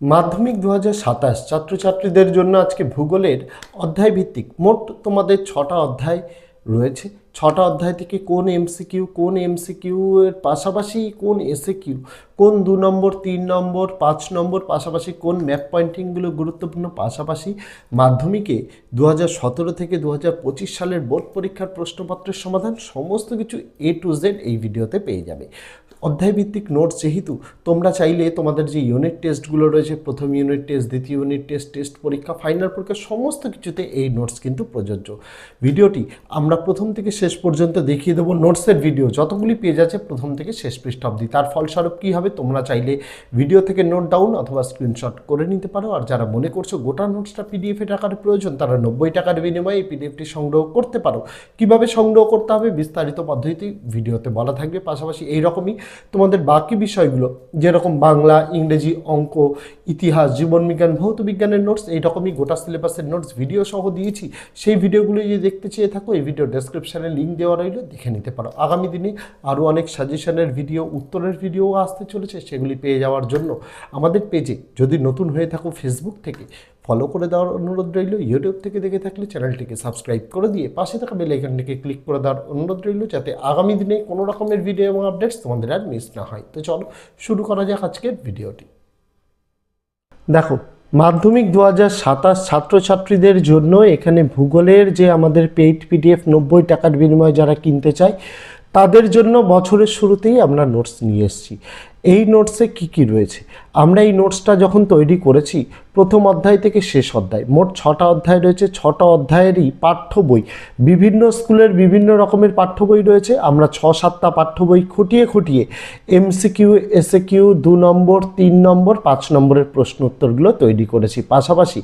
মাধ্যমিক 2027 ছাত্রছাত্রীদের জন্য আজকে ভূগোলের অধ্যায় ভিত্তিক মোট তোমাদের 6টা অধ্যায় রয়েছে। 6টা অধ্যায় থেকে কোন এমসিকিউ এর পাশাপাশি কোন এসএকিউ, কোন 2 নম্বর 3 নম্বর 5 নম্বর, পাশাপাশি কোন ম্যাপ পয়েন্টিংগুলো গুরুত্বপূর্ণ, পাশাপাশি মাধ্যমিকে 2017 থেকে 2025 সালের বোর্ড পরীক্ষার প্রশ্নপত্রের সমাধান, সমস্ত কিছু A to Z এই ভিডিওতে পেয়ে যাবে। অধ্যায় ভিত্তিক নোটস যেহেতু, তোমরা চাইলে তোমাদের যে ইউনিট টেস্টগুলো রয়েছে, প্রথম ইউনিট টেস্ট, দ্বিতীয় ইউনিট টেস্ট, টেস্ট পরীক্ষা, ফাইনাল পরীক্ষা, সমস্ত কিছুতে এই নোটস কিন্তু প্রযোজ্য। ভিডিওটি আমরা প্রথম থেকে শেষ পর্যন্ত দেখিয়ে দেবো। নোটসের ভিডিও যতগুলি পেজ আছে প্রথম থেকে শেষ পৃষ্ঠা অবধি। তার ফলস্বরূপ কী হবে, তোমরা চাইলে ভিডিও থেকে নোট ডাউন অথবা স্ক্রিনশট করে নিতে পারো। আর যারা মনে করছো গোটা নোটসটা পিডিএফের আকারে প্রয়োজন, তারা 90 টাকার বিনিময়ে এই পিডিএফটি সংগ্রহ করতে পারো। কিভাবে সংগ্রহ করতে হবে বিস্তারিত পদ্ধতি ভিডিওতে বলা থাকবে। পাশাপাশি এইরকমই তোমাদের বাকি বিষয়গুলো, যেরকম বাংলা, ইংরেজি, অঙ্ক, ইতিহাস, জীবনবিজ্ঞান, ভৌত বিজ্ঞানের নোটস, এইরকমই গোটা সিলেবাসের নোটস ভিডিও সহ দিয়েছি। সেই ভিডিওগুলো যদি দেখতে চেয়ে থাকো, এই ভিডিও ডেসক্রিপশানে লিঙ্ক দেওয়া রইল, দেখে নিতে পারো। আগামী দিনে আরও অনেক সাজেশনের ভিডিও, উত্তরের ভিডিও আসতে চলেছে, সেগুলি পেয়ে যাওয়ার জন্য আমাদের পেজে যদি নতুন হয়ে থাকো ফেসবুক থেকে ফলো করে দেওয়ার অনুরোধ রইল। ইউটিউব থেকে দেখে থাকলে চ্যানেলটিকে সাবস্ক্রাইব করে দিয়ে পাশে থাকা বেল আইকনটিকে ক্লিক করে দেওয়ার অনুরোধ রইল, যাতে আগামী দিনে কোনো রকমের ভিডিও এবং আপডেটস তোমাদের আর মিস না হয়। তো চলো শুরু করা যাক আজকের ভিডিওটি। দেখো, মাধ্যমিক 2027 ছাত্রছাত্রীদের জন্য এখানে ভূগোলের যে আমাদের পেইড পিডিএফ 90 টাকার বিনিময়ে যারা কিনতে চায়, তাদের জন্য বছরের শুরুতেই আমরা নোটস নিয়ে এসেছি। এই নোটসে কি রয়েছে, আমরা এই নোটসটা যখন তৈরি করেছি, প্রথম অধ্যায় থেকে শেষ অধ্যায়, মোট 6টা অধ্যায় রয়েছে। 6টা অধ্যায়েরই পাঠ্য বই, বিভিন্ন স্কুলের বিভিন্ন রকমের পাঠ্য বই রয়েছে। আমরা 6-7টা পাঠ্য বই খুঁটিয়ে এমসিকিউ, এসএকিউ, 2 নম্বর, 3 নম্বর, 5 নম্বরের প্রশ্ন উত্তরগুলো তৈরি করেছি। পাশাপাশি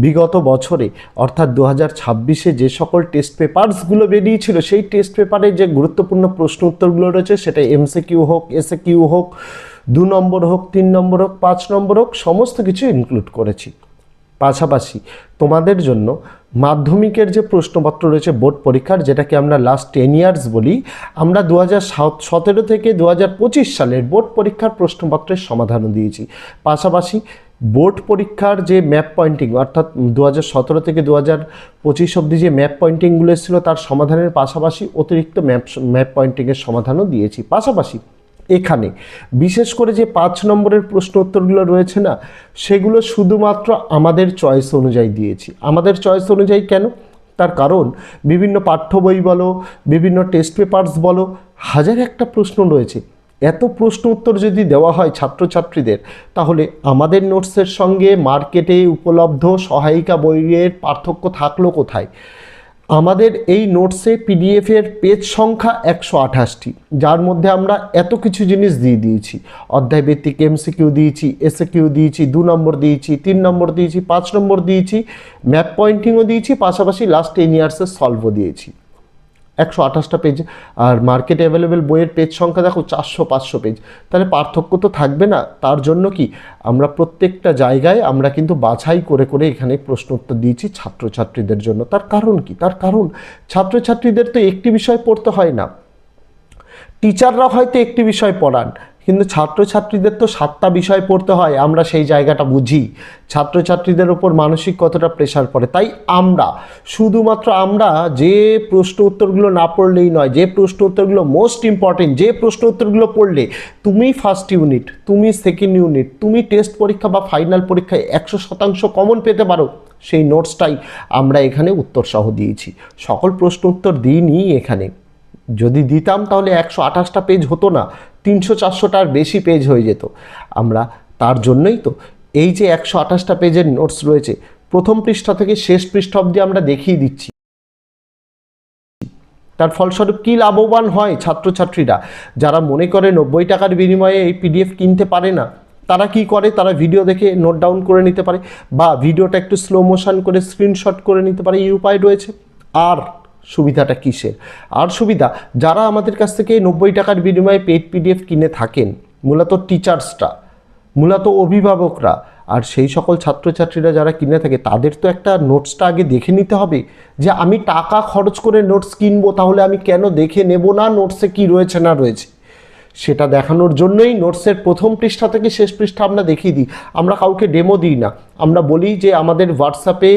বিগত বছরে অর্থাৎ 2026-এ যে সকল টেস্ট পেপারসগুলো বেরিয়েছিল, সেই টেস্ট পেপারে যে গুরুত্বপূর্ণ প্রশ্ন উত্তরগুলো রয়েছে, সেটা এমসিকিউ হোক, এসএকিউ হোক, 2 নম্বর হোক, 3 নম্বর হোক, 5 নম্বর হোক, সমস্ত কিছু ইনক্লুড করেছি। পাশাপাশি তোমাদের জন্য মাধ্যমিকের যে প্রশ্নপত্র রয়েছে বোর্ড পরীক্ষার, যেটাকে আমরা লাস্ট 10 ইয়ার্স বলি, আমরা 2017 থেকে 2025 সালের বোর্ড পরীক্ষার প্রশ্নপত্রের সমাধানও দিয়েছি। পাশাপাশি বোর্ড পরীক্ষার যে ম্যাপ পয়েন্টিং, অর্থাৎ 2017 থেকে 2025 অবধি যে ম্যাপ পয়েন্টিংগুলো এসেছিলো, তার সমাধানের পাশাপাশি অতিরিক্ত ম্যাপ পয়েন্টিংয়ের সমাধানও দিয়েছি। পাশাপাশি এখানে বিশেষ করে যে 5 নম্বরের প্রশ্ন উত্তরগুলো রয়েছে না, সেগুলো শুধুমাত্র আমাদের চয়েস অনুযায়ী দিয়েছি। আমাদের চয়েস অনুযায়ী কেন, তার কারণ বিভিন্ন পাঠ্য বই বলো, বিভিন্ন টেস্ট পেপারস বলো, হাজার একটা প্রশ্ন রয়েছে। এত প্রশ্ন উত্তর যদি দেওয়া হয় ছাত্রছাত্রীদের, তাহলে আমাদের নোটসের সঙ্গে মার্কেটে উপলব্ধ সহায়িকা বইয়ের পার্থক্য থাকলো কোথায়? আমাদের এই নোটসে পিডিএফের পেজ সংখ্যা 128টি, যার মধ্যে আমরা এত কিছু জিনিস দিয়ে দিয়েছি। অধ্যায় ভিত্তিক এমসিকিউ দিয়েছি, এসএকিউ দিয়েছি, 2 নম্বর দিয়েছি, 3 নম্বর দিয়েছি, 5 নম্বর দিয়েছি, ম্যাপ পয়েন্টিংও দিয়েছি, পাশাপাশি লাস্ট 10 ইয়ার্সের সলভও দিয়েছি। 128টা পেজ। আর মার্কেটে অ্যাভেলেবেল বইয়ের পেজ সংখ্যা দেখো 400-500 পেজ। তাহলে পার্থক্য তো থাকবে না। তার জন্য কি আমরা প্রত্যেকটা জায়গায় আমরা কিন্তু বাছাই করে এখানে প্রশ্ন উত্তর দিয়েছি ছাত্রছাত্রীদের জন্য। তার কারণ কি? তার কারণ ছাত্রছাত্রীদের তো একটি বিষয় পড়তে হয় না। টিচাররা হয়তো একটি বিষয় পড়ান, কিন্তু ছাত্রছাত্রীদের তো 7টা বিষয় পড়তে হয়। আমরা সেই জায়গাটা বুঝি, ছাত্রছাত্রীদের ওপর মানসিক কতটা প্রেশার পড়ে। তাই আমরা শুধুমাত্র যে প্রশ্ন উত্তরগুলো না পড়লেই নয়, যে প্রশ্ন উত্তরগুলো মোস্ট ইম্পর্টেন্ট, যে প্রশ্ন উত্তরগুলো পড়লে তুমি ফার্স্ট ইউনিট, তুমি সেকেন্ড ইউনিট, তুমি টেস্ট পরীক্ষা বা ফাইনাল পরীক্ষায় 100% কমন পেতে পারো, সেই নোটসটাই আমরা এখানে উত্তর সহ দিয়েছি। সকল প্রশ্ন উত্তর দিইনি এখানে। যদি দিতাম তাহলে 128টা পেজ হতো না, 300-400টার বেশি পেজ হয়ে যেত। আমরা তার জন্যই তো এই যে 128টা পেজের নোটস রয়েছে, প্রথম পৃষ্ঠা থেকে শেষ পৃষ্ঠা অবধি আমরা দেখিয়ে দিচ্ছি। তার ফলস্বরূপ কী লাভবান হয় ছাত্রছাত্রীরা? যারা মনে করে 90 টাকার বিনিময়ে এই পিডিএফ কিনতে পারে না, তারা কি করে, তারা ভিডিও দেখে নোট ডাউন করে নিতে পারে, বা ভিডিওটা একটু স্লো মোশন করে স্ক্রিনশট করে নিতে পারে। এই উপায় রয়েছে। আর সুবিধাটা কিসের? আর সুবিধা, যারা আমাদের কাছ থেকে 90 টাকার বিনিময়ে পেইড পিডিএফ কিনে থাকেন, মূলত টিচার্সরা, মূলত অভিভাবকরা, আর সেই সকল ছাত্রছাত্রীরা যারা কিনে থাকে, তাদের তো একটা নোটসটা আগে দেখে নিতে হবে। যে আমি টাকা খরচ করে নোটস কিনবো, তাহলে আমি কেন দেখে নেব না নোটসে কি রয়েছে না রয়েছে? সেটা দেখানোর জন্যই নোটসের প্রথম পৃষ্ঠা থেকে শেষ পৃষ্ঠা আমরা দেখিয়ে দিই। আমরা কাউকে ডেমো দিই না, আমরা বলি যে আমাদের হোয়াটসঅ্যাপে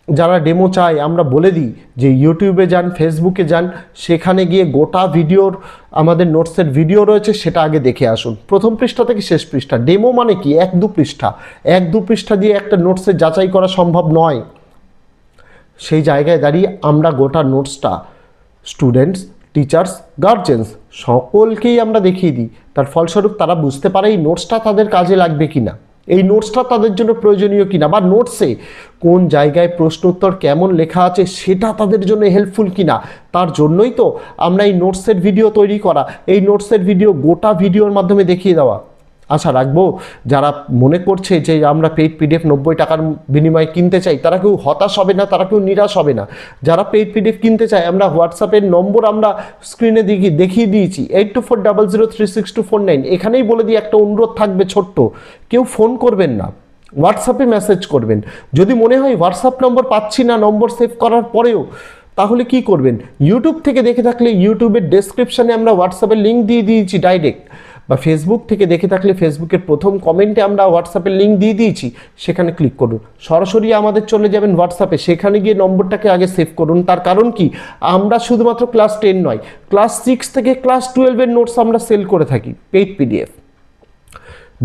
যারা ডেমো চায় আমরা বলে দিই যে ইউটিউবে যান, ফেসবুকে যান, সেখানে গিয়ে গোটা ভিডিওর আমাদের নোটসের ভিডিও রয়েছে, সেটা আগে দেখে আসুন। প্রথম পৃষ্ঠা থেকে শেষ পৃষ্ঠা। ডেমো মানে কি? 1-2 পৃষ্ঠা, 1-2 পৃষ্ঠা দিয়ে একটা নোটসের যাচাই করা সম্ভব নয়। সেই জায়গায় দাঁড়িয়ে আমরা গোটা নোটসটা স্টুডেন্টস, টিচার্স, গার্জেন্স সকলকেই আমরা দেখিয়ে দিই। তার ফলস্বরূপ তারা বুঝতে পারে এই নোটসটা তাদের কাজে লাগবে কিনা, এই নোটসটা তাদের জন্য প্রয়োজনীয় কিনা, বা নোটসে কোন জায়গায় প্রশ্ন উত্তর কেমন লেখা আছে সেটা তাদের জন্য হেল্পফুল কিনা। তার জন্যই তো আমরা এই নোটসের ভিডিও তৈরি করা, এই নোটসের ভিডিও গোটা ভিডিওর মাধ্যমে দেখিয়ে দেওয়া। আশা রাখবো যারা মনে করছে যে আমরা পেইড পিডিএফ 90 টাকার বিনিময়ে কিনতে চাই, তারা কেউ হতাশ হবে না, তারা কেউ নিরাশ হবে না। যারা পেইড পিডিএফ কিনতে চায়, আমরা হোয়াটসঅ্যাপের নম্বর আমরা স্ক্রিনে দেখিয়ে দিয়েছি 8240036249। এখানেই বলে দিই, একটা অনুরোধ থাকবে ছোট্ট, কেউ ফোন করবেন না, হোয়াটসঅ্যাপে মেসেজ করবেন। যদি মনে হয় হোয়াটসঅ্যাপ নম্বর পাচ্ছি না, নম্বর সেভ করার পরেও, তাহলে কি করবেন? ইউটিউব থেকে দেখে থাকলে ইউটিউবের ডেসক্রিপশানে আমরা হোয়াটসঅ্যাপের লিঙ্ক দিয়ে দিয়েছি ডাইরেক্ট, বা ফেসবুক থেকে দেখে থাকলে ফেসবুকের প্রথম কমেন্টে আমরা হোয়াটসঅ্যাপের লিঙ্ক দিয়ে দিয়েছি, সেখানে ক্লিক করুন, সরাসরি আমাদের চলে যাবেন হোয়াটসঅ্যাপে। সেখানে গিয়ে নম্বরটাকে আগে সেভ করুন। তার কারণ কি? আমরা শুধুমাত্র ক্লাস 10 নয়, ক্লাস 6 থেকে ক্লাস 12-এর নোটস আমরা সেল করে থাকি পেইড পিডিএফ।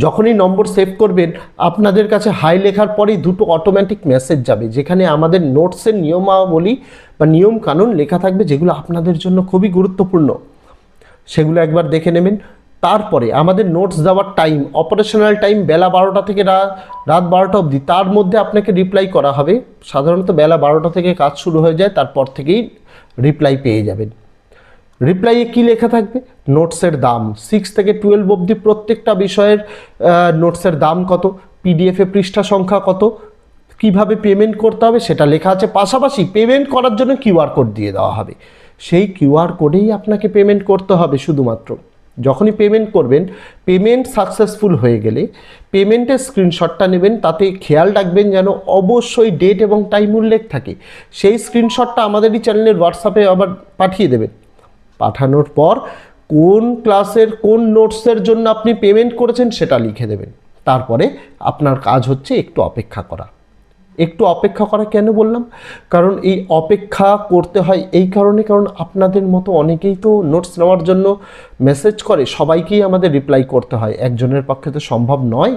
যখনই নম্বর সেভ করবেন, আপনাদের কাছে হাই লেখার পরেই দুটো অটোমেটিক মেসেজ যাবে, যেখানে আমাদের নোটসের নিয়মাবলী বা নিয়ম কানুন লেখা থাকবে, যেগুলো আপনাদের জন্য খুবই গুরুত্বপূর্ণ। সেগুলো একবার দেখে নেবেন। তারপরে আমাদের নোটস দেওয়ার টাইম, অপারেশনাল টাইম বেলা 12টা থেকে রাত 12টা অবধি। তার মধ্যে আপনাকে রিপ্লাই করা হবে। সাধারণত বেলা 12টা থেকে কাজ শুরু হয়ে যায়, তারপর থেকেই রিপ্লাই পেয়ে যাবেন। রিপ্লাইয়ে কী লেখা থাকবে? নোটসের দাম, 6 থেকে 12 অবধি প্রত্যেকটা বিষয়ের নোটসের দাম কত, পিডিএফে পৃষ্ঠা সংখ্যা কত, কিভাবে পেমেন্ট করতে হবে সেটা লেখা আছে। পাশাপাশি পেমেন্ট করার জন্য কিউআর কোড দিয়ে দেওয়া হবে। সেই কিউআর কোডেই আপনাকে পেমেন্ট করতে হবে শুধুমাত্র। যখনই পেমেন্ট করবেন, পেমেন্ট সাকসেসফুল হয়ে গেলে পেমেন্টের স্ক্রিনশটটা নেবেন। তাতে খেয়াল রাখবেন যেন অবশ্যই ডেট এবং টাইম উল্লেখ থাকে। সেই স্ক্রিনশটটা আমাদেরই চ্যানেলের হোয়াটসঅ্যাপে আবার পাঠিয়ে দেবেন। পাঠানোর পর কোন ক্লাসের কোন নোটসের জন্য আপনি পেমেন্ট করেছেন সেটা লিখে দেবেন। তারপরে আপনার কাজ হচ্ছে একটু অপেক্ষা করা। একটু অপেক্ষা করা কেন বললাম? কারণ এই অপেক্ষা করতে হয় এই কারণে, কারণ আপনাদের মতো অনেকেই তো নোটস নেওয়ার জন্য মেসেজ করে, সবাইকেই আমাদের রিপ্লাই করতে হয়। একজনের পক্ষে তো সম্ভব নয়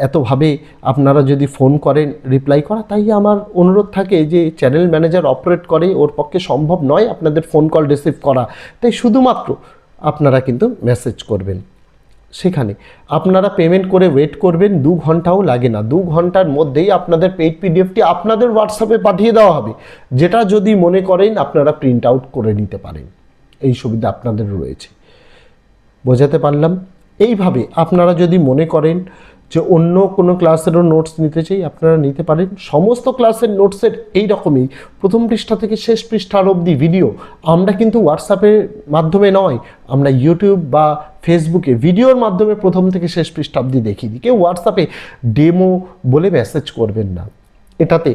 এতভাবে আপনারা যদি ফোন করেন রিপ্লাই করা। তাই আমার অনুরোধ থাকে যে চ্যানেল ম্যানেজার অপারেট করে, ওর পক্ষে সম্ভব নয় আপনাদের ফোন কল রিসিভ করা। তাই শুধুমাত্র আপনারা কিন্তু মেসেজ করবেন। সেখানে আপনারা পেমেন্ট করে ওয়েট করবেন, 2 ঘন্টাও লাগে না। 2 ঘন্টার মধ্যেই আপনাদের পেইড পিডিএফটি আপনাদের হোয়াটসঅ্যাপে পাঠিয়ে দেওয়া হবে, যেটা যদি মনে করেন আপনারা প্রিন্ট আউট করে নিতে পারেন। এই সুবিধা আপনাদের রয়েছে। বোঝাতে পারলাম? এইভাবে আপনারা যদি মনে করেন যে অন্য কোনো ক্লাসেরও নোটস নিতে চাই, আপনারা নিতে পারেন। সমস্ত ক্লাসের নোটসের এই রকমই প্রথম পৃষ্ঠা থেকে শেষ পৃষ্ঠার অবধি ভিডিও আমরা কিন্তু হোয়াটসঅ্যাপের মাধ্যমে নয়, আমরা ইউটিউব বা ফেসবুকে ভিডিওর মাধ্যমে প্রথম থেকে শেষ পৃষ্ঠা অবধি দেখিয়ে দিই। কেউ হোয়াটসঅ্যাপে ডেমো বলে মেসেজ করবেন না। এটাতে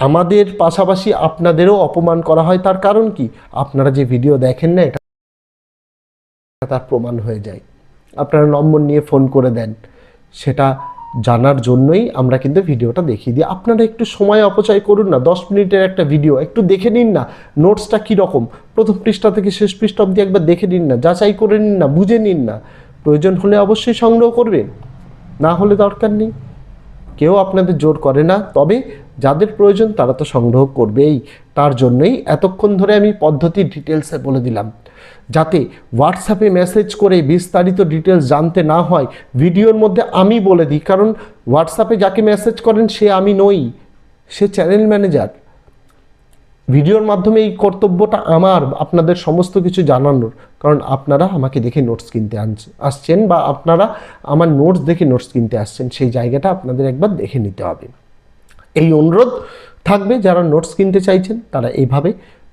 আমাদের পাশাপাশি আপনাদেরও অপমান করা হয়। তার কারণ কি? আপনারা যে ভিডিও দেখেন না, এটা তার প্রমাণ হয়ে যায়। আপনারা নম্বর নিয়ে ফোন করে দেন, সেটা জানার জন্যই আমরা কিন্তু ভিডিওটা দেখিয়ে দিই। আপনারা একটু সময় অপচয় করুন না, 10 মিনিটের একটা ভিডিও একটু দেখে নিন না, নোটসটা কীরকম, প্রথম পৃষ্ঠা থেকে শেষ পৃষ্ঠা অবধি একবার দেখে নিন না, যাচাই করে নিন না, বুঝে নিন না। প্রয়োজন হলে অবশ্যই সংগ্রহ করবেন, না হলে দরকার নেই। কেউ আপনাদের জোর করে না, তবে যাদের প্রয়োজন তারা তো সংগ্রহ করবেই। তার জন্যই এতক্ষণ ধরে আমি পদ্ধতি ডিটেলসে বলে দিলাম, যাতে হোয়াটসঅ্যাপে মেসেজ করে বিস্তারিত ডিটেলস জানতে না হয়। ভিডিওর মধ্যে আমি বলে দিই, কারণ হোয়াটসঅ্যাপে যাকে মেসেজ করেন সে আমি নই, সে চ্যানেল ম্যানেজার। ভিডিওর মাধ্যমে এই কর্তব্যটা আমার, আপনাদের সমস্ত কিছু জানানোর। কারণ আপনারা আমাকে দেখে নোটস কিনতে আসছেন, বা আপনারা আমার নোটস দেখে নোটস কিনতে আসছেন, সেই জায়গাটা আপনাদের একবার দেখে নিতে হবে। এই অনুরোধ থাকবে, যারা নোটস কিনতে চাইছেন তারা এইভাবে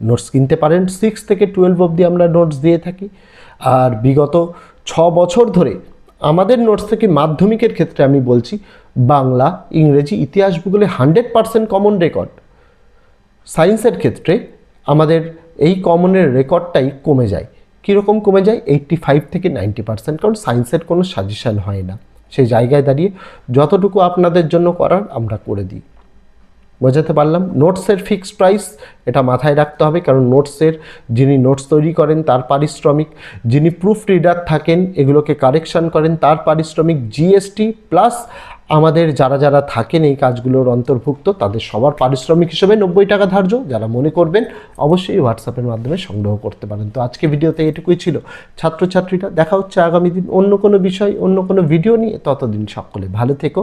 নোটস কিনতে পারেন। 6 থেকে 12 অবধি আমরা নোটস দিয়ে থাকি। আর বিগত 6 বছর ধরে আমাদের নোটস থেকে মাধ্যমিকের ক্ষেত্রে আমি বলছি, বাংলা, ইংরেজি, ইতিহাস, ভূগোলে 100% কমন রেকর্ড। সায়েন্সের ক্ষেত্রে আমাদের এই কমনের রেকর্ডটাই কমে যায়। কীরকম কমে যায় 85 থেকে 90%, কারণ সায়েন্সের কোনো সাজেশান হয় না। সেই জায়গায় দাঁড়িয়ে যতটুকু আপনাদের জন্য করার আমরা করে দিই। বোঝাতে পারলাম? নোটসের ফিক্সড প্রাইস এটা মাথায় রাখতে হবে, কারণ নোটসের যিনি নোটস তৈরি করেন তার পারিশ্রমিক, যিনি প্রুফ রিডার থাকেন এগুলোকে কারেকশন করেন তার পারিশ্রমিক, জিএসটি প্লাস আমাদের যারা যারা থাকেন এই কাজগুলোর অন্তর্ভুক্ত তাদের সবার পারিশ্রমিক হিসেবে 90 টাকা ধার্য। যারা মনে করবেন অবশ্যই হোয়াটসঅ্যাপের মাধ্যমে সংগ্রহ করতে পারেন। তো আজকে ভিডিওতে এটুকুই ছিল ছাত্রছাত্রীরা। দেখা হচ্ছে আগামী দিন অন্য কোনো বিষয়, অন্য কোনো ভিডিও নিয়ে। ততদিন সকলে ভালো থেকো,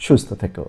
সুস্থ থেকো।